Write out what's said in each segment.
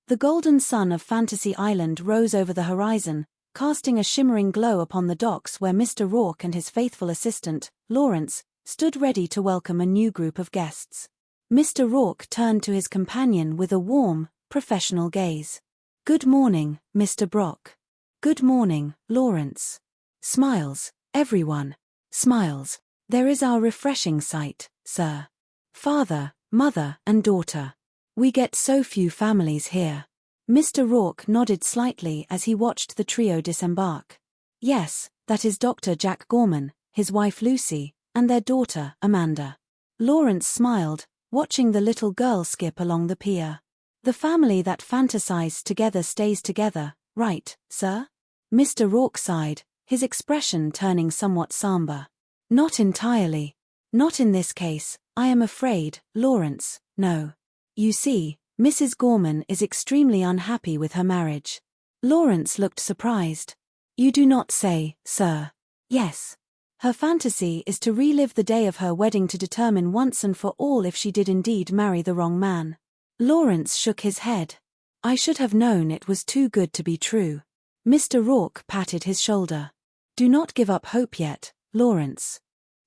The golden sun of Fantasy Island rose over the horizon, casting a shimmering glow upon the docks where Mr. Rourke and his faithful assistant, Lawrence, stood ready to welcome a new group of guests. Mr. Rourke turned to his companion with a warm, professional gaze. "Good morning, Mr. Brock." "Good morning, Lawrence." Smiles, everyone. Smiles. "There is our refreshing sight, sir. Father, mother, and daughter. We get so few families here." Mr. Rourke nodded slightly as he watched the trio disembark. "Yes, that is Dr. Jack Gorman, his wife Lucy, and their daughter, Amanda." Lawrence smiled, watching the little girl skip along the pier. "The family that fantasizes together stays together, right, sir?" Mr. Rourke sighed, his expression turning somewhat somber. "Not entirely. Not in this case, I am afraid, Lawrence, no. You see, Mrs. Gorman is extremely unhappy with her marriage." Lawrence looked surprised. "You do not say, sir." "Yes. Her fantasy is to relive the day of her wedding to determine once and for all if she did indeed marry the wrong man." Lawrence shook his head. "I should have known it was too good to be true." Mr. Rourke patted his shoulder. "Do not give up hope yet, Lawrence."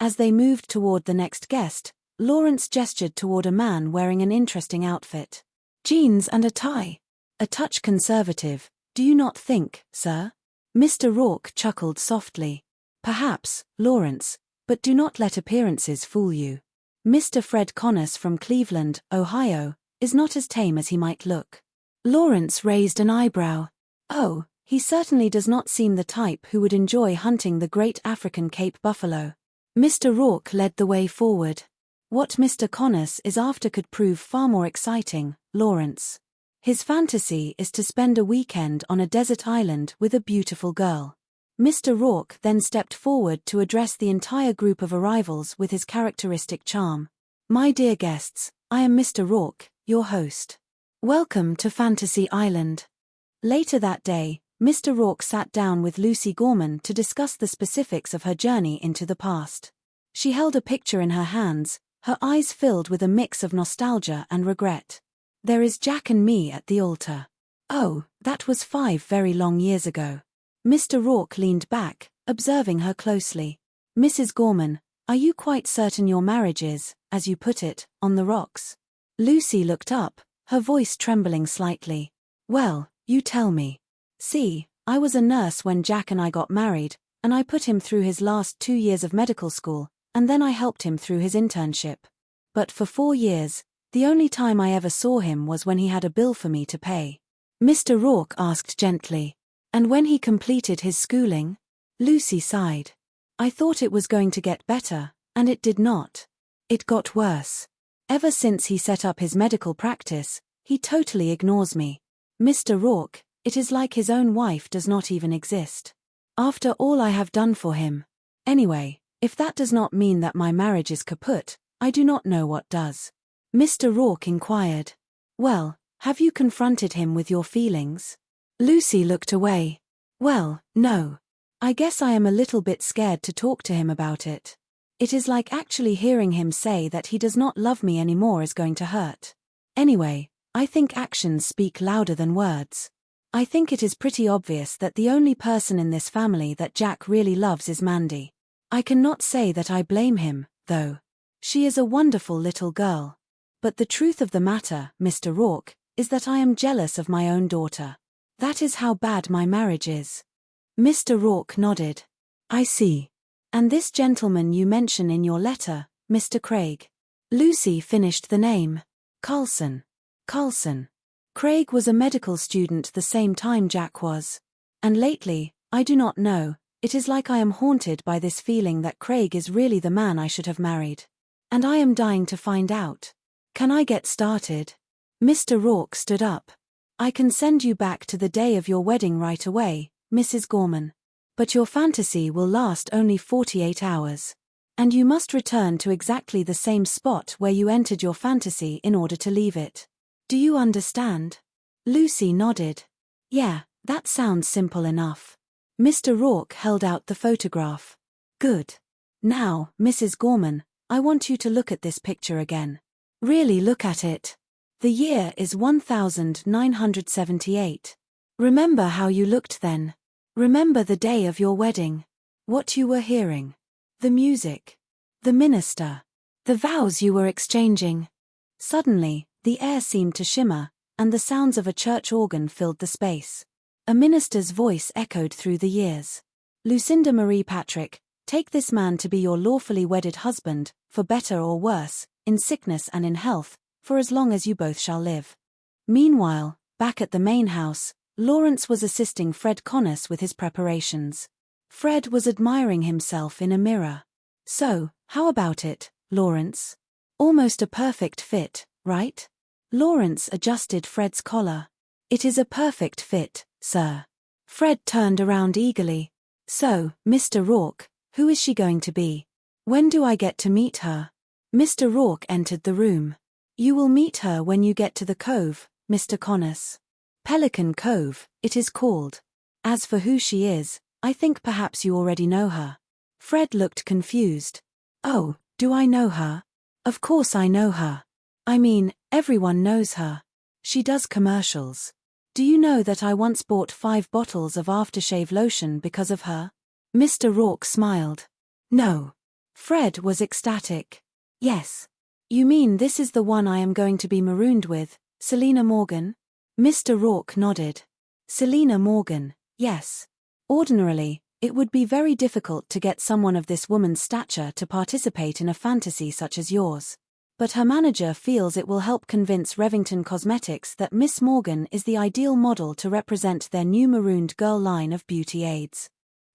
As they moved toward the next guest, Lawrence gestured toward a man wearing an interesting outfit. "Jeans and a tie. A touch conservative, do you not think, sir?" Mr. Rourke chuckled softly. "Perhaps, Lawrence, but do not let appearances fool you. Mr. Fred Connors from Cleveland, Ohio, is not as tame as he might look." Lawrence raised an eyebrow. "Oh, he certainly does not seem the type who would enjoy hunting the great African Cape buffalo." Mr. Rourke led the way forward. "What Mr. Connors is after could prove far more exciting, Lawrence. His fantasy is to spend a weekend on a desert island with a beautiful girl." Mr. Rourke then stepped forward to address the entire group of arrivals with his characteristic charm. "My dear guests, I am Mr. Rourke, your host. Welcome to Fantasy Island." Later that day, Mr. Rourke sat down with Lucy Gorman to discuss the specifics of her journey into the past. She held a picture in her hands, her eyes filled with a mix of nostalgia and regret. "There is Jack and me at the altar. Oh, that was 5 very long years ago." Mr. Rourke leaned back, observing her closely. "Mrs. Gorman, are you quite certain your marriage is, as you put it, on the rocks?" Lucy looked up, her voice trembling slightly. "Well, you tell me. See, I was a nurse when Jack and I got married, and I put him through his last 2 years of medical school, and then I helped him through his internship. But for 4 years, the only time I ever saw him was when he had a bill for me to pay." Mr. Rourke asked gently. "And when he completed his schooling?" Lucy sighed. "I thought it was going to get better, and it did not. It got worse. Ever since he set up his medical practice, he totally ignores me. Mr. Rourke, it is like his own wife does not even exist. After all I have done for him. Anyway, if that does not mean that my marriage is kaput, I do not know what does." Mr. Rourke inquired. "Well, have you confronted him with your feelings?" Lucy looked away. "Well, no. I guess I am a little bit scared to talk to him about it. It is like actually hearing him say that he does not love me anymore is going to hurt. Anyway, I think actions speak louder than words. I think it is pretty obvious that the only person in this family that Jack really loves is Mandy. I cannot say that I blame him, though. She is a wonderful little girl. But the truth of the matter, Mr. Rourke, is that I am jealous of my own daughter. That is how bad my marriage is." Mr. Rourke nodded. "I see. And this gentleman you mention in your letter, Mr. Craig." Lucy finished the name. "Carlson. Carlson. Craig was a medical student the same time Jack was. And lately, I do not know, it is like I am haunted by this feeling that Craig is really the man I should have married. And I am dying to find out. Can I get started?" Mr. Rourke stood up. "I can send you back to the day of your wedding right away, Mrs. Gorman. But your fantasy will last only 48 hours. And you must return to exactly the same spot where you entered your fantasy in order to leave it. Do you understand?" Lucy nodded. "Yeah, that sounds simple enough." Mr. Rourke held out the photograph. "Good. Now, Mrs. Gorman, I want you to look at this picture again. Really look at it. The year is 1978. Remember how you looked then. Remember the day of your wedding. What you were hearing. The music. The minister. The vows you were exchanging. Suddenly, the air seemed to shimmer, and the sounds of a church organ filled the space. A minister's voice echoed through the years. Lucinda Marie Patrick, take this man to be your lawfully wedded husband, for better or worse, in sickness and in health, for as long as you both shall live. Meanwhile, back at the main house, Lawrence was assisting Fred Connors with his preparations. Fred was admiring himself in a mirror. So, how about it, Lawrence? Almost a perfect fit, right? Lawrence adjusted Fred's collar. It is a perfect fit, sir. Fred turned around eagerly. So, Mr. Rourke, who is she going to be? When do I get to meet her? Mr. Rourke entered the room. You will meet her when you get to the cove, Mr. Connors. Pelican Cove, it is called. As for who she is, I think perhaps you already know her. Fred looked confused. Oh, do I know her? Of course I know her. I mean, everyone knows her. She does commercials. Do you know that I once bought 5 bottles of aftershave lotion because of her? Mr. Rourke smiled. No. Fred was ecstatic. Yes. You mean this is the one I am going to be marooned with, Selina Morgan? Mr. Rourke nodded. Selina Morgan, yes. Ordinarily, it would be very difficult to get someone of this woman's stature to participate in a fantasy such as yours. But her manager feels it will help convince Revington Cosmetics that Miss Morgan is the ideal model to represent their new Marooned Girl line of beauty aids.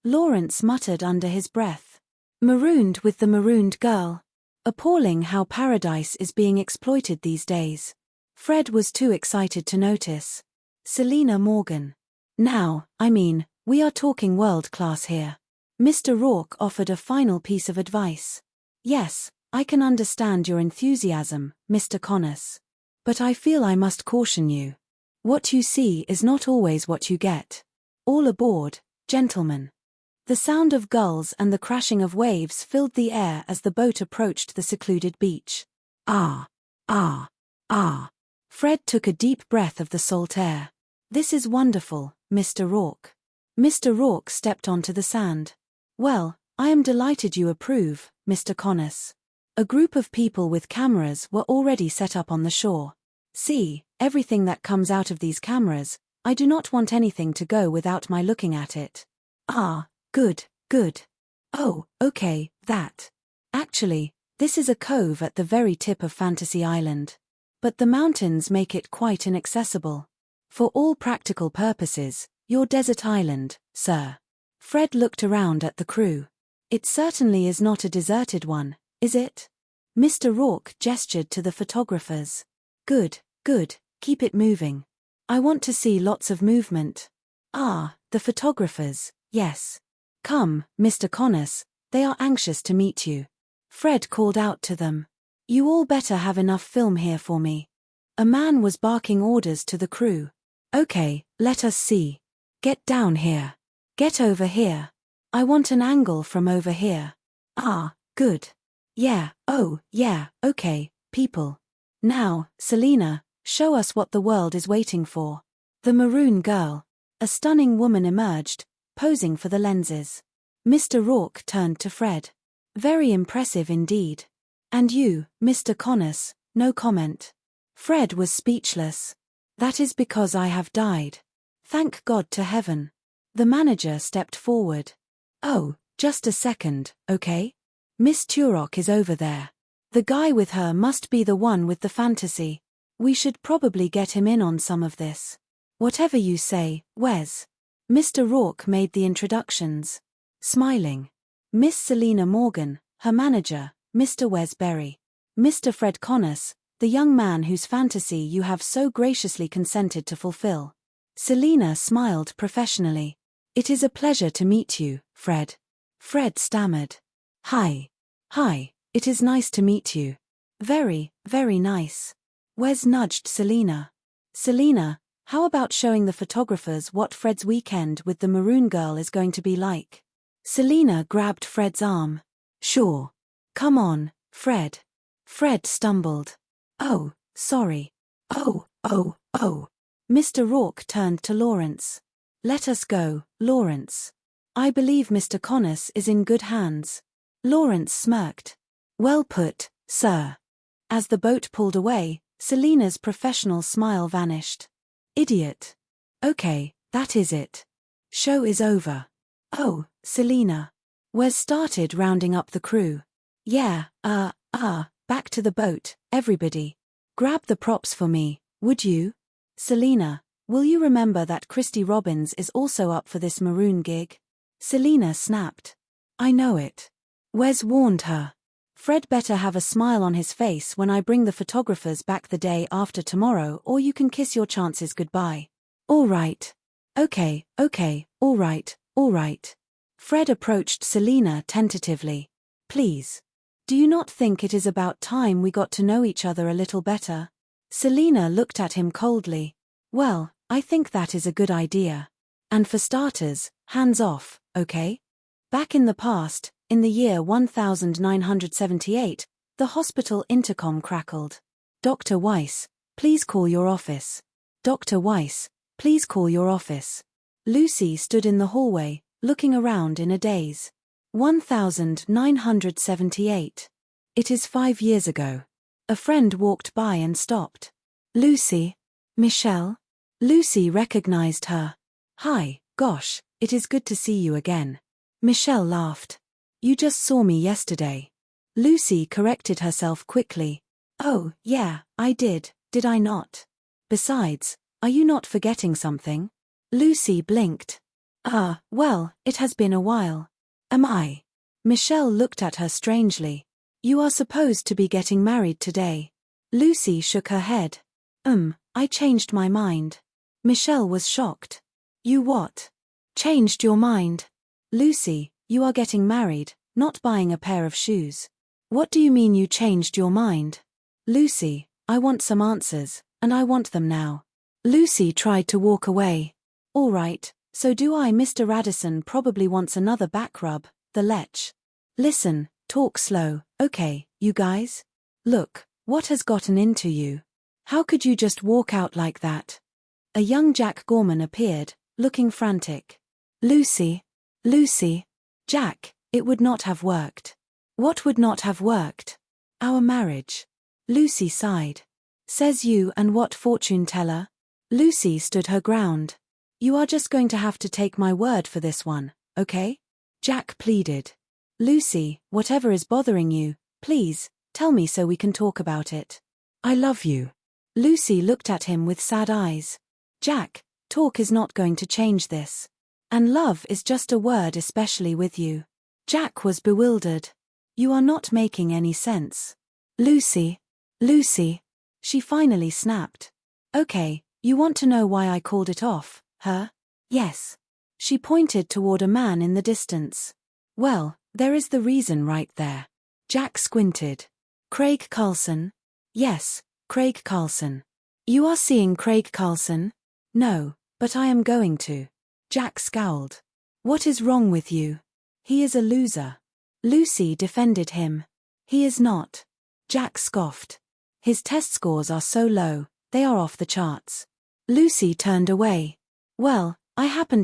Lawrence muttered under his breath. Marooned with the Marooned Girl. Appalling how paradise is being exploited these days. Fred was too excited to notice. Selina Morgan. Now, I mean, we are talking world class here. Mr. Rourke offered a final piece of advice. Yes, I can understand your enthusiasm, Mr. Connors. But I feel I must caution you. What you see is not always what you get. All aboard, gentlemen. The sound of gulls and the crashing of waves filled the air as the boat approached the secluded beach. Ah, ah, ah. Fred took a deep breath of the salt air. This is wonderful, Mr. Rourke. Mr. Rourke stepped onto the sand. Well, I am delighted you approve, Mr. Connors. A group of people with cameras were already set up on the shore. See, everything that comes out of these cameras, I do not want anything to go without my looking at it. Ah, good, good. Oh, okay, that. Actually, this is a cove at the very tip of Fantasy Island. But the mountains make it quite inaccessible. For all practical purposes, your desert island, sir. Fred looked around at the crew. It certainly is not a deserted one, is it? Mr. Rourke gestured to the photographers. Good, good, keep it moving. I want to see lots of movement. Ah, the photographers, yes. Come, Mr. Connors, they are anxious to meet you. Fred called out to them. You all better have enough film here for me. A man was barking orders to the crew. Okay, let us see. Get down here. Get over here. I want an angle from over here. Ah, good. Yeah, oh, yeah, okay, people. Now, Selina, show us what the world is waiting for. The Maroon Girl. A stunning woman emerged, posing for the lenses. Mr. Rourke turned to Fred. Very impressive indeed. And you, Mr. Connors, no comment. Fred was speechless. That is because I have died. Thank God to heaven. The manager stepped forward. Oh, just a second, okay? Miss Turok is over there. The guy with her must be the one with the fantasy. We should probably get him in on some of this. Whatever you say, Wes. Mr. Rourke made the introductions. Smiling. Miss Selina Morgan, her manager, Mr. Wes Berry. Mr. Fred Connors, the young man whose fantasy you have so graciously consented to fulfill. Selina smiled professionally. It is a pleasure to meet you, Fred. Fred stammered. Hi. Hi, it is nice to meet you. Very, very nice. Wes nudged Selina. Selina, how about showing the photographers what Fred's weekend with the Maroon Girl is going to be like? Selina grabbed Fred's arm. Sure. Come on, Fred. Fred stumbled. Oh, sorry. Oh, oh, oh. Mr. Rourke turned to Lawrence. Let us go, Lawrence. I believe Mr. Connors is in good hands. Lawrence smirked. Well put, sir. As the boat pulled away, Selina's professional smile vanished. Idiot. Okay, that is it. Show is over. Oh, Selina. Wes started rounding up the crew. Yeah, back to the boat, everybody. Grab the props for me, would you? Selina, will you remember that Christy Robbins is also up for this maroon gig? Selina snapped. I know it. Wes warned her. Fred better have a smile on his face when I bring the photographers back the day after tomorrow, or you can kiss your chances goodbye. All right. Okay, all right. Fred approached Selina tentatively. Please. Do you not think it is about time we got to know each other a little better? Selina looked at him coldly. Well, I think that is a good idea. And for starters, hands off, okay? Back in the past, in the year 1978, the hospital intercom crackled. Dr. Weiss, please call your office. Dr. Weiss, please call your office. Lucy stood in the hallway, looking around in a daze. 1978. It is 5 years ago. A friend walked by and stopped. Lucy? Michelle? Lucy recognized her. Hi, gosh, it is good to see you again. Michelle laughed. You just saw me yesterday. Lucy corrected herself quickly. Oh, yeah, I did I not? Besides, are you not forgetting something? Lucy blinked. Well, it has been a while. Am I? Michelle looked at her strangely. You are supposed to be getting married today. Lucy shook her head. I changed my mind. Michelle was shocked. You what? Changed your mind? Lucy, you are getting married, not buying a pair of shoes. What do you mean you changed your mind? Lucy, I want some answers, and I want them now. Lucy tried to walk away. All right, so do I. Mr. Radisson probably wants another back rub, the lech. Listen, talk slow, okay, you guys? Look, what has gotten into you? How could you just walk out like that? A young Jack Gorman appeared, looking frantic. Lucy. Jack, it would not have worked. What would not have worked? Our marriage. Lucy sighed. Says you and what fortune teller? Lucy stood her ground. You are just going to have to take my word for this one, okay? Jack pleaded. Lucy, whatever is bothering you, please, tell me so we can talk about it. I love you. Lucy looked at him with sad eyes. Jack, talk is not going to change this. And love is just a word, especially with you. Jack was bewildered. You are not making any sense. Lucy. She finally snapped. Okay, you want to know why I called it off, huh? Yes. She pointed toward a man in the distance. Well, there is the reason right there. Jack squinted. Craig Carlson? Yes, Craig Carlson. You are seeing Craig Carlson? No, but I am going to. Jack scowled. What is wrong with you? He is a loser. Lucy defended him. He is not. Jack scoffed. His test scores are so low, they are off the charts. Lucy turned away. Well, I happen to